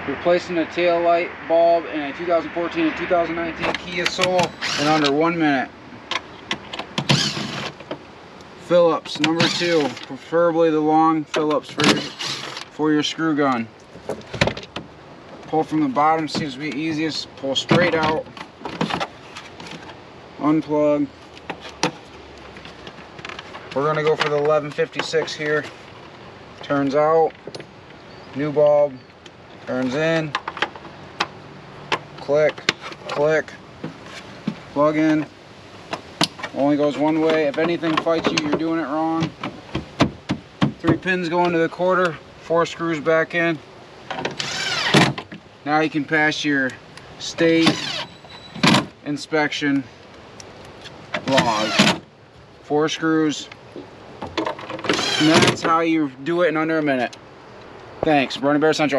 Replacing a tail light bulb in a 2014 and 2019 Kia Soul in under 1 minute. Phillips number 2, preferably the long Phillips for your screw gun. Pull from the bottom seems to be easiest. Pull straight out. Unplug. We're going to go for the 1156 here. Turns out. New bulb. Turns in. Click. Click. Plug in. Only goes one way. If anything fights you, you're doing it wrong. 3 pins go into the quarter. 4 screws back in. Now you can pass your state inspection laws. 4 screws. And that's how you do it in under a minute. Thanks, Running Bear Central.